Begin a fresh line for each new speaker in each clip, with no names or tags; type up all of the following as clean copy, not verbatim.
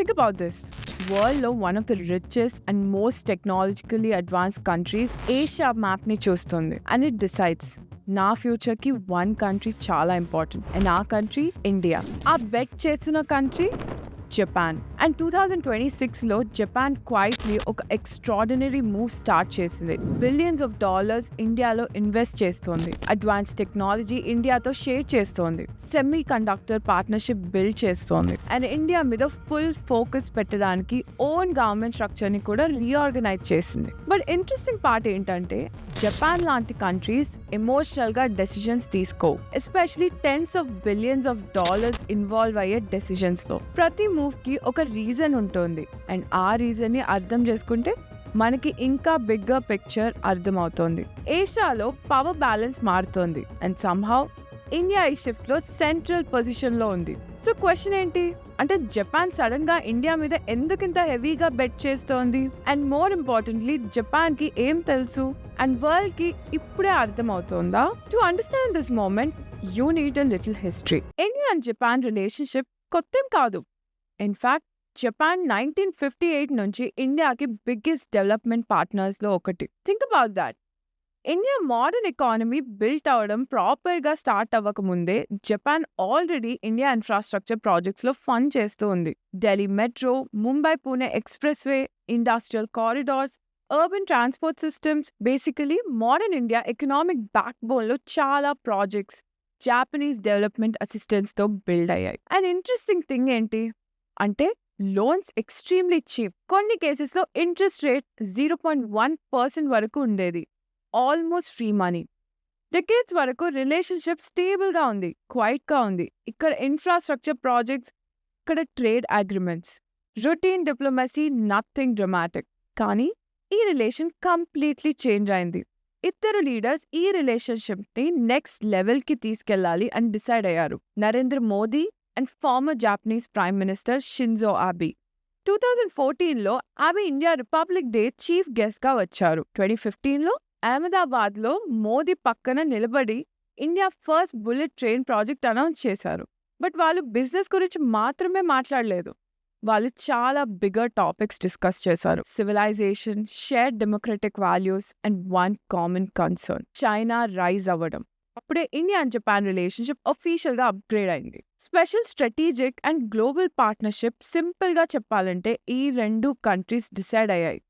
Think about this. Worldలో one of the richest and most technologically advanced countries Asia map ని చూస్తుంది and it decides నా future కి one country చాలా important and ఆ country India. ఆ bet చేసిన country Japan. And 2026లో Japan quietly ఒక ఎక్స్ట్రాడినరీ మూవ్ స్టార్ట్ చేసింది. బిలియన్స్ ఆఫ్ డాలర్స్ ఇండియాలో ఇన్వెస్ట్ చేస్తోంది. అడ్వాన్స్ టెక్నాలజీ ఇండియాతో షేర్ చేస్తోంది. సెమీ కండక్టర్ పార్ట్నర్షిప్ బిల్డ్ చేస్తోంది. అండ్ ఇండియా మీద ఫుల్ ఫోకస్ పెట్టడానికి ఓన్ గవర్నమెంట్ స్ట్రక్చర్ ని కూడా రీఆర్గనైజ్ చేసింది. బట్ ఇంట్రెస్టింగ్ పార్ట్ ఏంటంటే జపాన్ లాంటి కంట్రీస్ ఎమోషనల్ గా డెసిషన్స్ తీసుకో, especially tense of billions of dollars involve అయ్యే డెసిషన్స్ లో. ప్రతి మూవ్ కి ఒక రీజన్ ఉంటుంది అండ్ ఆ రీజన్ ని అర్థం చేసుకుంటే మనకి ఇంకా బిగ్గర్ పిక్చర్ అర్థమవుతోంది. ఏషియాలో పవర్ బ్యాలెన్స్ మారుతోంది అండ్ సమ్హౌ ఇండియా ఈ షిఫ్ట్ లో సెంట్రల్ పొజిషన్ లో ఉంది. సో క్వశ్చన్ ఏంటి అంటే జపాన్ సడన్ గా ఇండియా మీద ఎందుకు ఇంత హెవీగా బెట్ చేస్తోంది అండ్ మోర్ ఇంపార్టెంట్లీ జపాన్ కి ఏం తెలుసు అండ్ వరల్డ్ కి ఇప్పుడే అర్థమవుతోందా? To understand this moment you need a little history. India and Japan relationship కొత్తేం కాదు. ఇన్ఫాక్ట్ జపాన్ 1958 నుంచి ఇండియాకి బిగ్గెస్ట్ డెవలప్మెంట్ పార్ట్నర్స్ లో ఒకటి. Think about that. India modern economy built అవడం ప్రాపర్ గా స్టార్ట్ అవ్వక ముందే Japan already India infrastructure projects లో ఫండ్ చేస్తూ ఉంది. Delhi metro, Mumbai Pune express way, industrial corridors, urban transport systems, basically modern India economic back bone లో చాలా ప్రాజెక్ట్స్ జాపనీస్ డెవలప్మెంట్ అసిస్టెన్స్ తో బిల్డ్ అయ్యాయి. అండ్ ఇంట్రెస్టింగ్ థింగ్ ఏంటి అంటే లోన్స్ ఎక్స్ట్రీమ్లీ చీప్. కొన్ని కేసెస్ లో ఇంట్రెస్ట్ రేట్ 0.1% వరకు ఉండేది. Almost free money. డికేడ్స్ వరకు రిలేషన్షిప్ స్టేబుల్ గా ఉంది, క్వైట్ గా ఉంది. ఇక్కడ ఇన్ఫ్రాస్ట్రక్చర్ ప్రాజెక్ట్స్, ఇక్కడ trade agreements, routine diplomacy, nothing dramatic. కానీ ఈ రిలేషన్ కంప్లీట్లీ చేంజ్ అయింది. ఇద్దరు లీడర్స్ ఈ రిలేషన్షిప్ ని నెక్స్ట్ లెవెల్ కి తీసుకెళ్లాలి అని డిసైడ్ అయ్యారు. Narendra Modi and former Japanese prime minister Shinzo Abe. 2014లో Abe India Republic Day chief guest గా వచ్చారు. 2015లో అహ్మదాబాద్ లో మోదీ పక్కన నిలబడి India first bullet train project announce చేశారు. బట్ వాళ్ళు బిజినెస్ గురించి మాత్రమే మాట్లాడలేదు. వాళ్ళు చాలా బిగ్గర్ టాపిక్స్ డిస్కస్ చేశారు. Civilisation, shared democratic values and one common concern, China rise అవ్వడం. అప్పుడే India and Japan relationship official గా అప్గ్రేడ్ అయింది. Special strategic and global partnership. Simple గా చెప్పాలంటే ఈ రెండు కంట్రీస్ డిసైడ్ అయ్యాయి,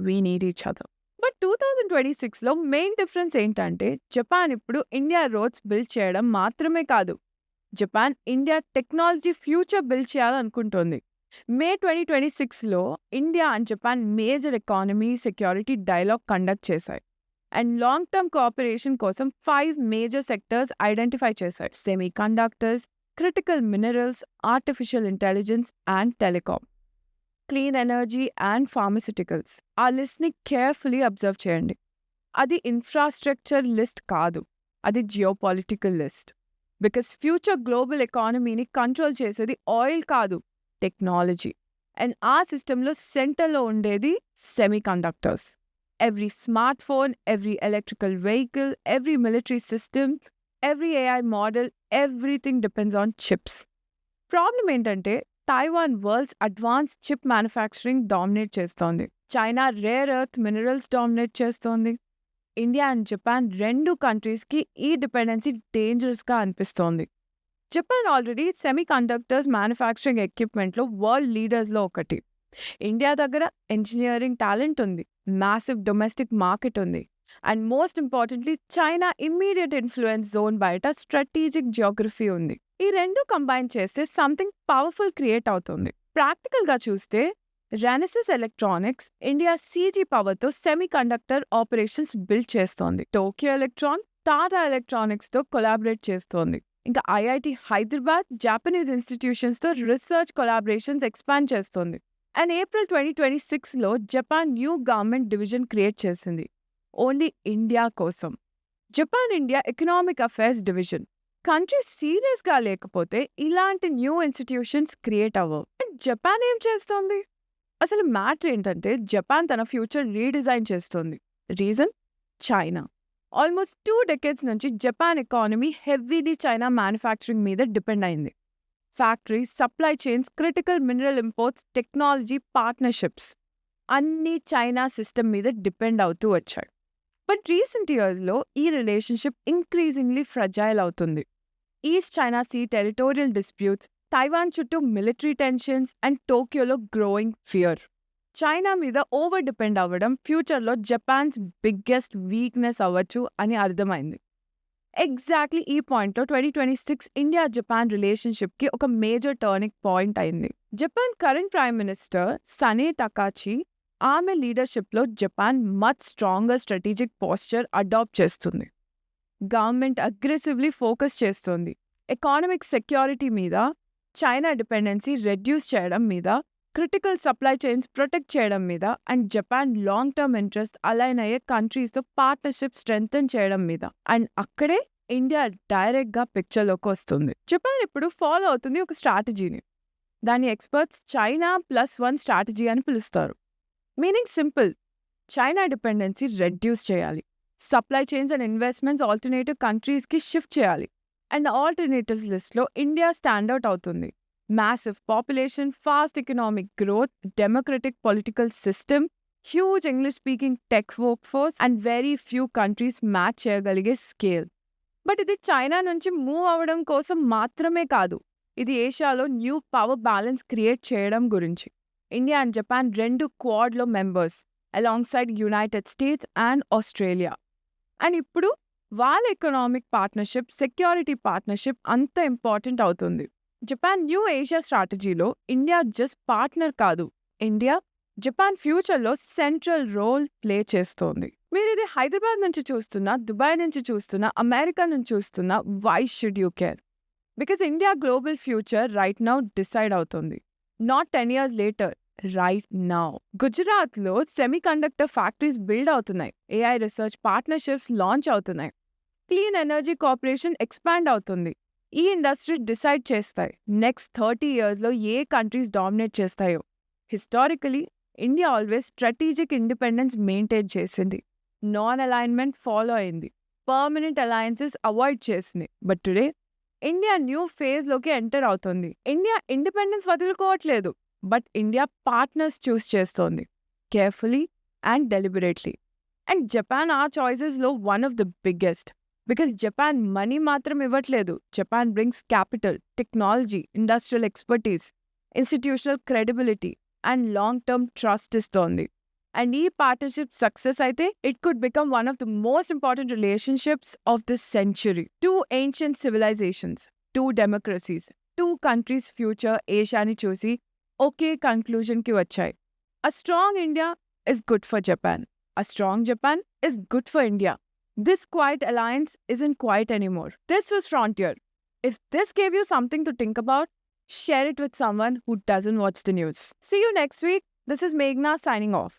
we need each other. But 2026లో మెయిన్ డిఫరెన్స్ ఏంటంటే జపాన్ ఇప్పుడు ఇండియా రోడ్స్ బిల్డ్ చేయడం మాత్రమే కాదు, Japan India technology future build చేయాలనుకుంటోంది. మే 2026లో India and Japan major economy security dialogue conduct చేశాయి అండ్ లాంగ్ టర్మ్ కోఆపరేషన్ కోసం 5 మేజర్ సెక్టర్స్ ఐడెంటిఫై చేశాయి. Semiconductors, critical minerals, artificial intelligence and telecom, clean energy and pharmaceuticals. ఆ list ని carefully observe చేయండి. అది infrastructure list కాదు, అది geopolitical list. Because future global ఎకానమీని కంట్రోల్ చేసేది ఆయిల్ కాదు, టెక్నాలజీ. అండ్ ఆ సిస్టంలో సెంటర్లో ఉండేది semiconductors. Every smartphone, every electrical vehicle, every military system, every AI model, everything depends on chips. Problem ఏంటంటే Taiwan world's advance chip manufacturing dominate చేస్తోంది. China rare earth minerals dominate చేస్తోంది. India and Japan రెండు కంట్రీస్కి ఈ dependency డేంజరస్గా అనిపిస్తోంది. Japan already semiconductors manufacturing ఎక్విప్మెంట్లో world లీడర్స్లో ఒకటి. ఇండియా దగ్గర ఇంజనీరింగ్ టాలెంట్ ఉంది, మ్యాసివ్ డొమెస్టిక్ మార్కెట్ ఉంది and most importantly China immediate influence zone బయట స్ట్రాటజిక్ జియోగ్రఫీ ఉంది. ఈ రెండు కంబైన్ చేస్తే సంథింగ్ పవర్ఫుల్ క్రియేట్ అవుతుంది. ప్రాక్టికల్ గా చూస్తే Renesas Electronics India CG power తో సెమీ కండక్టర్ ఆపరేషన్స్ బిల్డ్ చేస్తోంది. టోక్యో ఎలక్ట్రాన్ టాటా ఎలక్ట్రానిక్స్ తో కొలాబరేట్ చేస్తోంది. ఇంకా ఐఐటి హైదరాబాద్ జాపనీస్ ఇన్స్టిట్యూషన్స్ తో రీసెర్చ్ కొలాబరేషన్స్ ఎక్స్పాండ్ చేస్తోంది. అండ్ ఏప్రిల్ 2026లో Japan new government division create చేసింది ఓన్లీ ఇండియా కోసం, Japan India economic affairs division. Country serious గా లేకపోతే ఇలాంటి న్యూ ఇన్స్టిట్యూషన్స్ క్రియేట్ అవ్వవు. అండ్ జపాన్ ఏం చేస్తోంది? అసలు మ్యాటర్ ఏంటంటే జపాన్ తన ఫ్యూచర్ రీడిజైన్ చేస్తోంది. Reason China. ఆల్మోస్ట్ 2 decades నుంచి Japan economy heavily China manufacturing మీద డిపెండ్ అయింది. Factories, supply chains, critical mineral imports, technology partnerships అన్నీ చైనా సిస్టమ్ మీద డిపెండ్ అవుతూ వచ్చాయి. బట్ రీసెంట్ ఇయర్స్లో ఈ రిలేషన్షిప్ ఇంక్రీజింగ్లీ ఫ్రజైల్ అవుతుంది. East China Sea territorial disputes, Taiwan చుట్టూ మిలిటరీ టెన్షన్స్ అండ్ టోక్యోలో గ్రోయింగ్ ఫియర్. చైనా మీద ఓవర్ డిపెండ్ అవ్వడం ఫ్యూచర్లో జపాన్స్ బిగ్గెస్ట్ వీక్నెస్ అవ్వచ్చు అని అర్థమైంది. ఎగ్జాక్ట్లీ ఈ పాయింట్లో 2026 ఇండియా-జపాన్ రిలేషన్షిప్కి ఒక మేజర్ టర్నింగ్ పాయింట్ అయింది. Japan current prime minister Sanae Takaichi ఆమె లీడర్షిప్లో Japan much stronger strategic posture adopt చేస్తుంది. గవర్నమెంట్ అగ్రెసివ్లీ ఫోకస్ చేస్తుంది ఎకానమిక్ సెక్యూరిటీ మీద, చైనా డిపెండెన్సీ రెడ్యూస్ చేయడం మీద, క్రిటికల్ సప్లై చైన్స్ ప్రొటెక్ట్ చేయడం మీద, and Japan long term interest align అయ్యే కంట్రీస్తో పార్ట్నర్షిప్ స్ట్రెంగ్తన్ చేయడం మీద. అండ్ అక్కడే ఇండియా డైరెక్ట్గా పిక్చర్లోకి వస్తుంది. జపాన్ ఇప్పుడు ఫాలో అవుతుంది ఒక స్ట్రాటజీని. దాని ఎక్స్పర్ట్స్ చైనా +1 స్ట్రాటజీ అని పిలుస్తారు. Meaning simple, China dependency reduce చేయాలి, supply chains and investments alternative కంట్రీస్కి షిఫ్ట్ చేయాలి. అండ్ ఆల్టర్నేటివ్స్ లిస్ట్లో ఇండియా స్టాండౌట్ అవుతుంది. Massive population, fast economic growth, democratic political system, huge English-speaking tech workforce, and very few countries match చేయగలిగే scale. But ఇది China నుంచి move అవ్వడం కోసం మాత్రమే కాదు, ఇది ఏషియాలో న్యూ పవర్ బ్యాలెన్స్ క్రియేట్ చేయడం గురించి. ఇండియా అండ్ జపాన్ రెండు క్వాడ్లో members alongside United States and Australia. And ఇప్పుడు వాళ్ళ ఎకనామిక్ పార్ట్నర్షిప్, సెక్యూరిటీ పార్ట్నర్షిప్ అంత ఇంపార్టెంట్ అవుతుంది. జపాన్ న్యూ ఏషియా స్ట్రాటజీలో ఇండియా జస్ట్ పార్ట్నర్ కాదు, ఇండియా జపాన్ ఫ్యూచర్లో సెంట్రల్ రోల్ ప్లే చేస్తోంది. మీరు ఇది హైదరాబాద్ నుంచి చూస్తున్నా, దుబాయ్ నుంచి చూస్తున్నా, అమెరికా నుంచి చూస్తున్నా, why should you care? Because India global future right now decide అవుతుంది. Not 10 years later, right now. గుజరాత్లో సెమీ కండక్టర్ ఫ్యాక్టరీస్ బిల్డ్ అవుతున్నాయి, AI రీసెర్చ్ పార్ట్నర్షిప్స్ లాంచ్ అవుతున్నాయి, క్లీన్ ఎనర్జీ కార్పొరేషన్ ఎక్స్పాండ్ అవుతుంది. ఈ ఇండస్ట్రీ డిసైడ్ చేస్తాయి next 30 yearsలో ఏ countries dominate చేస్తాయో. Historically India always strategic independence maintain చేసింది, నాన్ అలైన్మెంట్ ఫాలో అయింది, పర్మనెంట్ అలయన్సెస్ అవాయిడ్ చేసింది. బట్ టుడే ఇండియా న్యూ ఫేజ్లోకి ఎంటర్ అవుతుంది. ఇండియా ఇండిపెండెన్స్ వదులుకోవట్లేదు, బట్ ఇండియా పార్ట్నర్స్ చూస్ చేస్తోంది carefully and deliberately. And Japan ఆ చాయిసెస్లో one of the biggest. Because Japan money మాత్రం ఇవ్వట్లేదు, Japan brings capital, technology, industrial expertise, institutional credibility and long term trust ఇస్తోంది. And ఈ partnership success అయితే it could become one of the most important relationships of this century. 2 ancient civilizations, 2 democracies, 2 countries future ఏషియాని చూసి ఒకే కన్క్లూజన్కి వచ్చాయి. A strong India is good for Japan. A strong Japan is good for India. This quiet alliance isn't quiet anymore. This was Frontier. If this gave you something to think about, share it with someone who doesn't watch the news. See you next week. This is Meghna signing off.